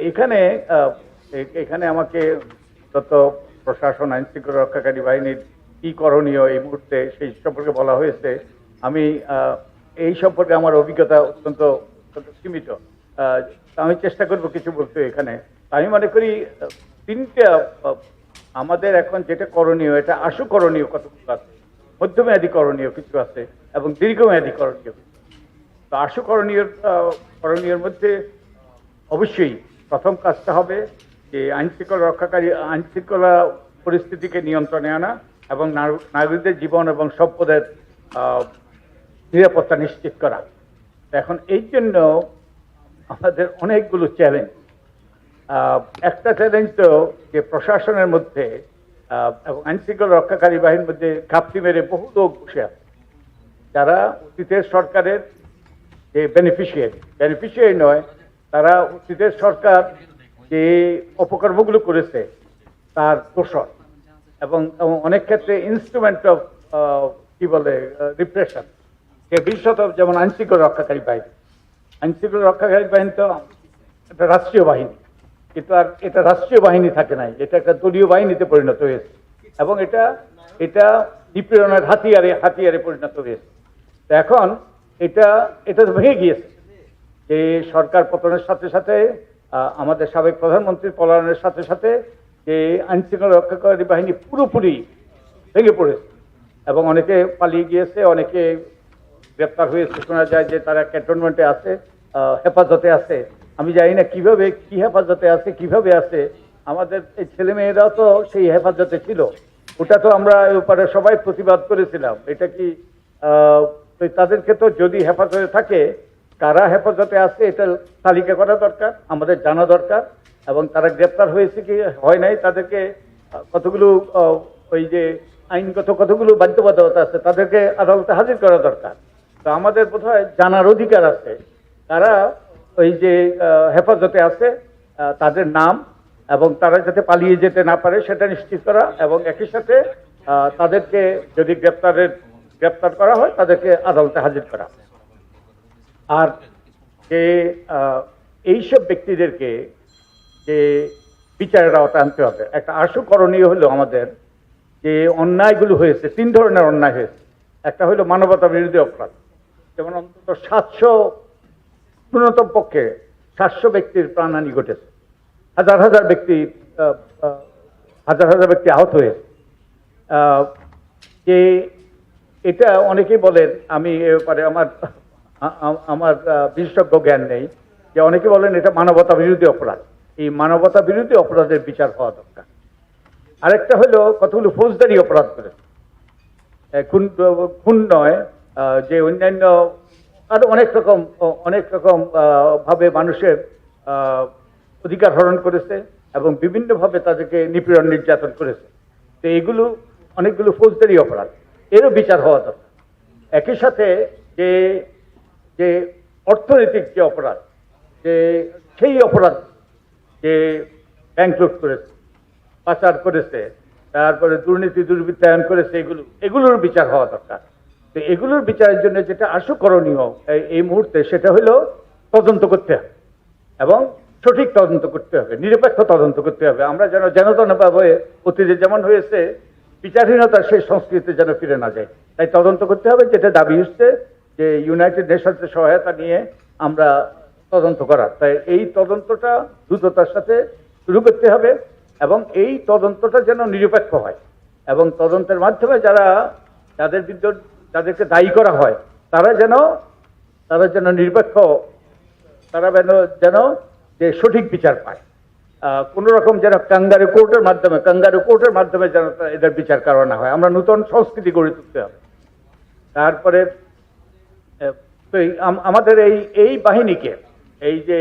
এখানে এখানে আমাকে তত প্রশাসন আইন শৃঙ্খলা রক্ষাকারী বাহিনীর কি করণীয় এই মুহূর্তে সেই সম্পর্কে বলা হয়েছে। আমি এই সম্পর্কে আমার অভিজ্ঞতা অত্যন্ত সীমিত। আমি চেষ্টা করব কিছু বলতে। এখানে আমি মনে করি তিনটা আমাদের এখন যেটা করণীয়, এটা আশু করণীয় কতগুলো আছে, মধ্যমেয়াদী করণীয় কিছু আছে এবং দীর্ঘমেয়াদী করণীয়। তো আশু করণীয়ের মধ্যে অবশ্যই প্রথম কাজটা হবে যে আইন শৃঙ্খলা পরিস্থিতিকে নিয়ন্ত্রণে আনা এবং নাগরিকদের জীবন এবং সম্পদের নিরাপত্তা নিশ্চিত করা। এখন এই জন্য আমাদের অনেকগুলো চ্যালেঞ্জ। একটা চ্যালেঞ্জ তো যে প্রশাসনের মধ্যে এবং আইন শৃঙ্খলা রক্ষাকারী বাহিনীর মধ্যে ঘাপটি মেরে বহু লোক বসে আছে, যারা অতীতের সরকারের যে বেনিফিশিয়ারি নয়, তারা অতীতের সরকার যে অপকর্মগুলো করেছে তার দোষর এবং অনেক ক্ষেত্রে ইনস্ট্রুমেন্ট অফ কি বলে রিপ্রেশন। বিশেষত যেমন আইন শৃঙ্খলা রক্ষাকারী বাহিনী তো একটা রাষ্ট্রীয় বাহিনী, কিন্তু আর এটা রাষ্ট্রীয় বাহিনী থাকে নাই, এটা একটা দলীয় বাহিনীতে পরিণত হয়েছে এবং এটা নিপীড়নের হাতিয়ারে পরিণত হয়েছে। এখন এটা ভেঙে গিয়েছে যে সরকার পতনের সাথে সাথে আমাদের সাবেক প্রধানমন্ত্রীর পলায়নের সাথে সাথে যে আইন শৃঙ্খলা রক্ষাকারী বাহিনী পুরোপুরি ভেঙে পড়েছে এবং অনেকে পালিয়ে গিয়েছে, অনেকে গ্রেপ্তার হয়েছে। শোনা যায় যে তারা ক্যান্টনমেন্টে আছে, হেফাজতে আছে। আমি জানি না কি হেফাজতে আছে, কিভাবে আছে। আমাদের এই ছেলে মেয়েরাও তো সেই হেফাজতে ছিল। ওটা তো আমরা ব্যাপারে সবাই প্রতিবাদ করেছিলাম। এটা কি তাদেরকে তো যদি হেফাজতে থাকে, কারা হেফাজতে আছে এটা তালিকা করা দরকার, আমাদের জানা দরকার। এবং তারা গ্রেপ্তার হয়েছে কি হয় নাই, তাদেরকে কতগুলো ওই যে আইনগত কতগুলো বাধ্যবাধকতা আছে, তাদেরকে আদালতে হাজির করা দরকার। তো আমাদের বোধহয় জানার অধিকার আছে তারা ওই যে হেফাজতে আছে, তাদের নাম এবং তারা যাতে পালিয়ে যেতে না পারে সেটা নিশ্চিত করা, এবং একই সাথে তাদেরকে যদি গ্রেপ্তার করা হয় তাদেরকে আদালতে হাজির করা। আর যে এইসব ব্যক্তিদেরকে যে বিচারের আওতায় আনতে হবে। একটা আশু করণীয় হলো আমাদের যে অন্যায়গুলো হয়েছে, তিন ধরনের অন্যায় হয়েছে। একটা হলো মানবতা বিরোধী অপরাধ, যেমন অন্তত 700 ন্যূনতম পক্ষে 700 ব্যক্তির প্রাণহানি ঘটেছে, হাজার হাজার ব্যক্তি আহত হয়েছে। যে এটা অনেকেই বলেন, আমি এ ব্যাপারে আমার বিশেষজ্ঞ জ্ঞান নেই, যে অনেকে বলেন এটা মানবতা বিরোধী অপরাধ। এই মানবতা বিরোধী অপরাধের বিচার হওয়া দরকার। আরেকটা হলো কতগুলো ফৌজদারি অপরাধ করেছে, খুন নয়, যে অন্যান্য আরো অনেক রকম ভাবে মানুষের অধিকার হরণ করেছে এবং বিভিন্নভাবে তাদেরকে নিপীড়ন নির্যাতন করেছে। তো এগুলো অনেকগুলো ফৌজদারি অপরাধ, এরও বিচার হওয়া দরকার। একই সাথে যে অর্থনৈতিক যে অপরাধ, যে সেই অপরাধ যে ব্যাংক লুট করেছে, পাচার করেছে, তারপরে দুর্নীতি দুর্বৃত্তায়ন করেছে, এগুলোর বিচার হওয়া দরকার। তো এগুলোর বিচারের জন্য যেটা আশু করণীয় এই মুহূর্তে, সেটা হলো তদন্ত করতে হবে এবং সঠিক তদন্ত করতে হবে, নিরপেক্ষ তদন্ত করতে হবে। আমরা যেন ভাবে অতীতে যেমন হয়েছে বিচারহীনতার সেই সংস্কৃতি যেন ফিরে না যায়, তাই তদন্ত করতে হবে। যেটা দাবি হচ্ছে যে ইউনাইটেড নেশনসের সহায়তা নিয়ে আমরা তদন্ত করার, তাই এই তদন্তটা দ্রুততার সাথে শুরু করতে হবে এবং এই তদন্তটা যেন নিরপেক্ষ হয় এবং তদন্তের মাধ্যমে যাদেরকে দায়ী করা হয় তারা যেন নিরপেক্ষ, তারা যেন যে সঠিক বিচার পায়। কোন রকম যেন কাঙ্গারু কোর্টের মাধ্যমে যেন এদের বিচার করা না হয়। আমরা নতুন সংস্কৃতি গড়ে তুলতে হবে। তারপরে আমাদের এই বাহিনীকে, এই যে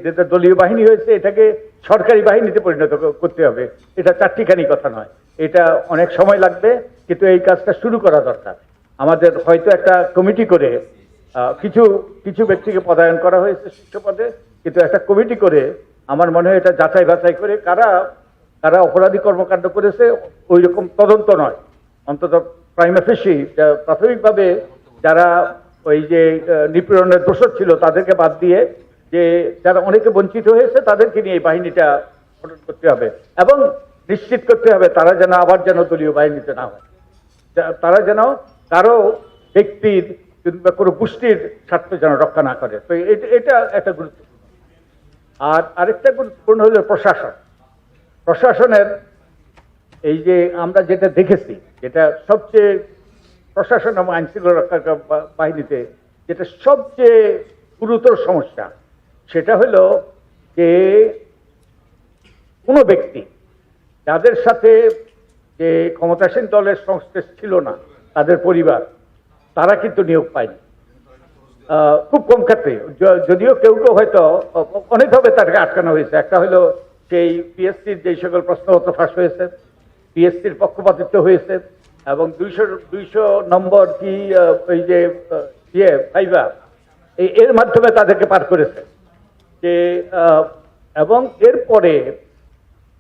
যেটা দলীয় বাহিনী হয়েছে, এটাকে সরকারি বাহিনীতে পরিণত করতে হবে। এটা চারটিখানি কথা নয়, এটা অনেক সময় লাগবে, কিন্তু এই কাজটা শুরু করা দরকার। আমাদের হয়তো একটা কমিটি করে কিছু ব্যক্তিকে পদায়ন করা হয়েছে শীর্ষ পদে, কিন্তু একটা কমিটি করে আমার মনে হয় এটা যাচাই বাছাই করে কারা অপরাধী কর্মকাণ্ড করেছে ওই রকম তদন্ত নয়, অন্তত প্রাইমা ফেসি প্রাথমিকভাবে যারা ওই যে নিপীড়নের দোষর ছিল তাদেরকে বাদ দিয়ে যে যারা অনেকে বঞ্চিত হয়েছে তাদেরকে নিয়ে এই বাহিনীটা গঠন করতে হবে এবং নিশ্চিত করতে হবে তারা যেন আবার যেন দলীয় বাহিনীতে না হয়, তারা যেন কারো ব্যক্তির কিংবা কোনো গোষ্ঠীর স্বার্থ যেন রক্ষা না করে। তো এটা একটা গুরুত্বপূর্ণ। আর আরেকটা গুরুত্বপূর্ণ হলো প্রশাসনের এই যে আমরা যেটা দেখেছি, যেটা সবচেয়ে প্রশাসন এবং আইন শৃঙ্খলা রক্ষা বাহিনীতে যেটা সবচেয়ে গুরুতর সমস্যা, সেটা হলো যে কোনো ব্যক্তি যাদের সাথে যে ক্ষমতাসীন দলের সংশ্লেষ ছিল না, তাদের পরিবার, তারা কিন্তু নিয়োগ পায়নি। খুব কম ক্ষেত্রে, যদিও কেউ কেউ হয়তো অনেকভাবে তাদেরকে আটকানো হয়েছে। একটা হলো সেই পিএসসির যে সকল প্রশ্নপত্র ফাঁস হয়েছে, পিএসসির পক্ষপাতিত্ব হয়েছে, এবং 200 নম্বর কি ওই যে ভাইবা এর মাধ্যমে তাদেরকে পার করেছে যে, এবং এরপরে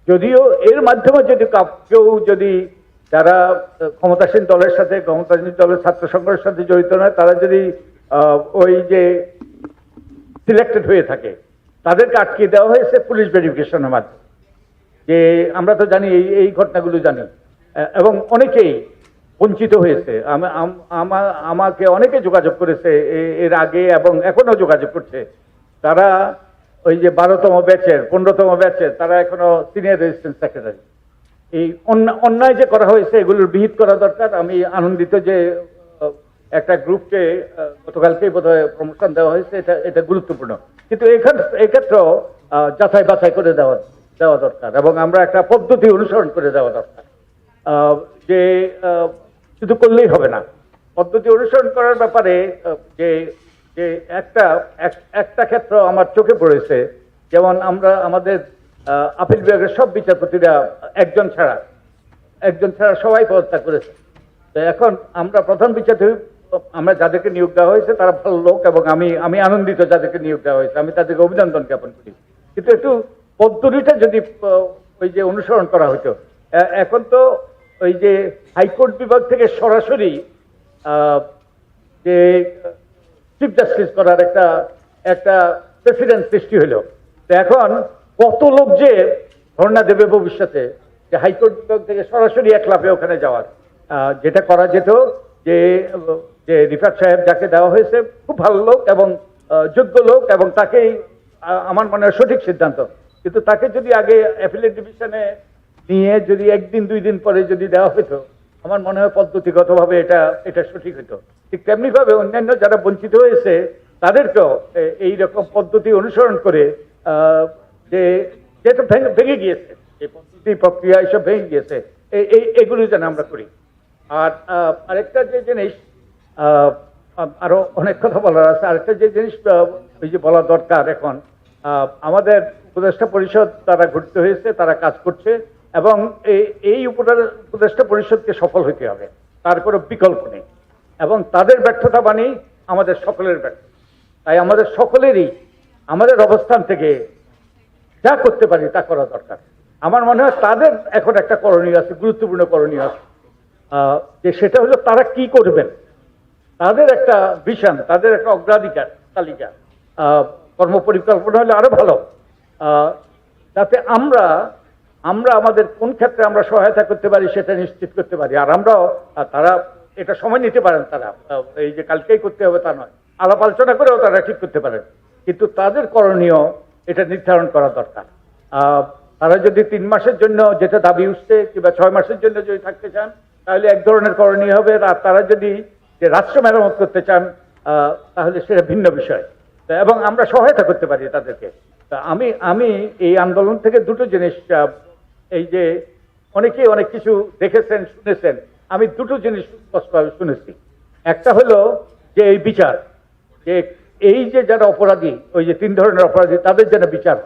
যদিও এর মাধ্যমে যদি কেউ যদি যারা ক্ষমতাসীন দলের সাথে, ক্ষমতাসীন দলের ছাত্র সংগঠনের সাথে জড়িত নয়, তারা যদি ওই যে সিলেক্টেড হয়ে থাকে, তাদেরকে আটকে দেওয়া হয়েছে পুলিশ ভেরিফিকেশনের মাধ্যমে। যে আমরা তো জানি এই ঘটনাগুলো জানি, এবং অনেকেই বঞ্চিত হয়েছে। আমাকে অনেকে যোগাযোগ করেছে এর আগে এবং এখনো যোগাযোগ করছে। তারা ওই যে 12তম ব্যাচের, 15তম ব্যাচের, তারা এখনো সিনিয়র রেজিস্ট্যান্ট সেক্রেটারি। এই অন্যায় যে করা হয়েছে এগুলোর বিহিত করা দরকার। আমি আনন্দিত যে একটা গ্রুপকে গতকালকেই বোধহয় প্রমোশন দেওয়া হয়েছে, এটা গুরুত্বপূর্ণ। কিন্তু এক্ষেত্রেও যাচাই বাছাই করে দেওয়া দরকার, এবং আমরা একটা পদ্ধতি অনুসরণ করে দেওয়া দরকার। যে শুধু করলেই হবে না, পদ্ধতি অনুসরণ করার ব্যাপারে যে যে একটা ক্ষেত্র আমার চোখে পড়েছে। যেমন আমাদের আপিল বিভাগের সব বিচারপতিরা একজন ছাড়া সবাই পদত্যাগ করেছে। তো এখন আমরা প্রধান বিচারপতি, আমরা যাদেরকে নিয়োগ দেওয়া হয়েছে তারা ভালো লোক, এবং আমি আনন্দিত যাদেরকে নিয়োগ দেওয়া হয়েছে, আমি তাদেরকে অভিনন্দন জ্ঞাপন করি। কিন্তু একটু পদ্ধতিটা যদি ওই যে অনুসরণ করা হতো। এখন তো ওই যে হাইকোর্ট বিভাগ থেকে সরাসরি যে চিফ জাস্টিস করার একটা প্রেসিডেন্ট সৃষ্টি হলো। তো এখন কত লোক যে ধর্ণা দেবে ভবিষ্যতে, যে হাইকোর্ট বিভাগ থেকে সরাসরি এক লাফে ওখানে যাওয়ার, যেটা করা যেত যে রিফাত সাহেব যাকে দেওয়া হয়েছে খুব ভালো লোক এবং যোগ্য লোক, এবং তাকেই আমার মনে হয় সঠিক সিদ্ধান্ত। কিন্তু তাকে যদি আগে অ্যাপিলেট ডিভিশনে নিয়ে যদি 1 দিন 2 দিন পরে যদি দেওয়া হতো, আমার মনে হয় পদ্ধতিগতভাবে এটা সঠিক হতো। ঠিক তেমনি ভাবে অন্যান্য যারা বঞ্চিত হয়েছে তাদেরকেও এইরকম পদ্ধতি অনুসরণ করে যেটা ভেঙে গিয়েছে, এই পদ্ধতি প্রক্রিয়া এসব ভেঙে গিয়েছে, এগুলো যেন আমরা করি। আর আরেকটা যে জিনিস, আরো অনেক কথা বলার আছে, আরেকটা যে জিনিস ওই যে বলা দরকার, এখন আমাদের উপদেষ্টা পরিষদ তারা গঠিত হয়েছে, তারা কাজ করছে, এবং এই উপদেষ্টা পরিষদকে সফল হতে হবে, তার কোনো বিকল্প নেই। এবং তাদের ব্যর্থতা মানে আমাদের সকলের ব্যর্থ। তাই আমাদের সকলেরই আমাদের অবস্থান থেকে যা করতে পারি তা করা দরকার। আমার মনে হয় তাদের এখন একটা করণীয় আছে, গুরুত্বপূর্ণ করণীয় আছে, যে সেটা হলো তারা কি করবেন। তাদের একটা ভিশন, তাদের একটা অগ্রাধিকার তালিকা, কর্মপরিকল্পনা হলে আরো ভালো, যাতে আমরা আমাদের কোন ক্ষেত্রে আমরা সহায়তা করতে পারি সেটা নিশ্চিত করতে পারি। আর আমরাও, তারা এটা সময় নিতে পারেন, তারা এই যে কালকেই করতে হবে তা নয়, আলাপ আলোচনা করেও তারা ঠিক করতে পারেন। কিন্তু তাদের করণীয় এটা নির্ধারণ করা দরকার। তারা যদি 3 মাসের জন্য যেটা দাবি উঠছে, কিংবা 6 মাসের জন্য যদি থাকতে চান, তাহলে এক ধরনের করণীয় হবে। আর তারা যদি যে রাষ্ট্র মেরামত করতে চান, তাহলে সেটা ভিন্ন বিষয়, এবং আমরা সহায়তা করতে পারি তাদেরকে। আমি এই আন্দোলন থেকে দুটো জিনিস, এই যে অনেকেই অনেক কিছু দেখেছেন, শুনেছেন, আমি দুটো জিনিস স্পষ্টভাবে শুনেছি। একটা হলো যে এই বিচার, যে এই যে যারা অপরাধী, ওই যে 3 ধরনের অপরাধী, তাদের যেন বিচার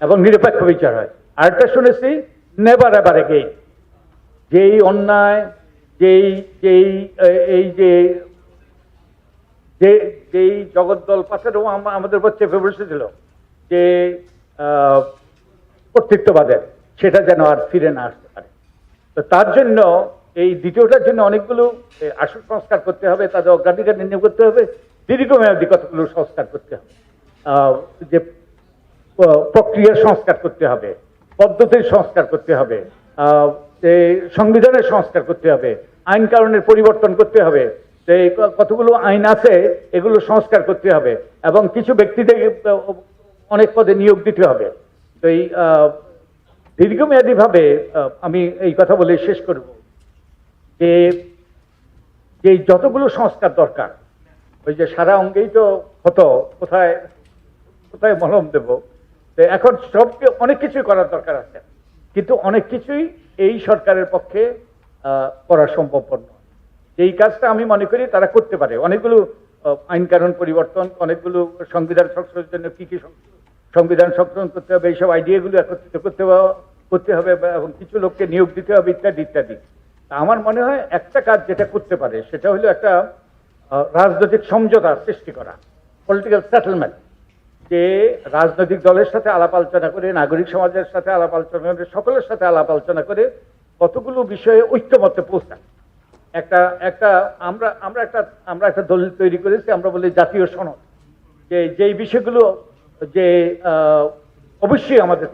এবং নিরপেক্ষ বিচার হয়। আরেকটা শুনেছি, নেভার এভার এগেইন, যেই অন্যায়, যেই জগদ্দল পাশেরও আমাদের উপর চেপে বসেছিল যে কর্তৃত্ববাদের, সেটা যেন আর ফিরে না আসতে পারে। তো তার জন্য এই দ্বিতীয়টার জন্য অনেকগুলো আসল সংস্কার করতে হবে, তাদের অগ্রাধিকার নির্ণয় করতে হবে, দীর্ঘমেয়াদী কতগুলো সংস্কার করতে হবে। যে প্রক্রিয়ার সংস্কার করতে হবে, পদ্ধতির সংস্কার করতে হবে, যে সংবিধানের সংস্কার করতে হবে, আইন কানুনের পরিবর্তন করতে হবে, যে কতগুলো আইন আছে এগুলো সংস্কার করতে হবে, এবং কিছু ব্যক্তিদের অনেক পদে নিয়োগ দিতে হবে। তো এই দীর্ঘমেয়াদী ভাবে আমি এই কথা বলে শেষ করব যে যে যতগুলো সংস্কার দরকার, ওই যে সারা অঙ্গেই তো ক্ষত, কোথায় কোথায় মলম দেব, তো এখন সবকে অনেক কিছুই করার দরকার আছে, কিন্তু অনেক কিছুই এই সরকারের পক্ষে করা সম্ভবপর নয়। এই কাজটা আমি মনে করি তারা করতে পারে। অনেকগুলো আইন কানুন পরিবর্তন, অনেকগুলো সংবিধান সংশোধনের জন্য কি কি সংবিধান সংশোধন করতে হবে, এইসব আইডিয়াগুলো একত্রিত করতে হবে এবং কিছু লোককে নিয়োগ দিতে হবে, ইত্যাদি ইত্যাদি। আমার মনে হয় একটা কাজ যেটা করতে পারে সেটা হলো একটা রাজনৈতিক সমঝোতা সৃষ্টি করা, পলিটিক্যাল সেটেলমেন্ট, যে রাজনৈতিক দলের সাথে আলাপ আলোচনা করে, নাগরিক সমাজের সাথে আলাপ আলোচনা করে, সকলের সাথে আলাপ আলোচনা করে কতগুলো বিষয়ে ঐক্যমত্যে পৌঁছায়। একটা একটা আমরা একটা দলিল তৈরি করেছি, আমরা বলি জাতীয় সনদ, যে যেই বিষয়গুলো যে অবশ্যই আমাদের